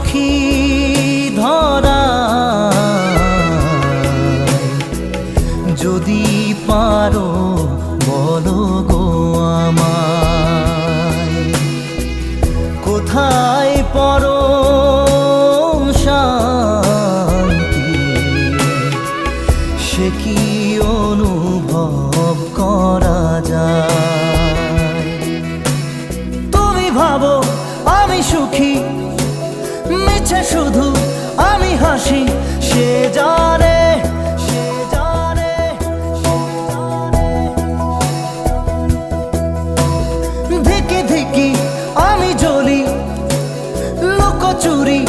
সুখী ধরা যদি পারো বলো গো আমায় কোথায় পরম শান্তি সে কি অনুভব করা যায় তুমি ভাবো আমি সুখী মিছে শুধু আমি হাসি সে জানে ধিকি ধিকি আমি জ্বলি লুকোচুরি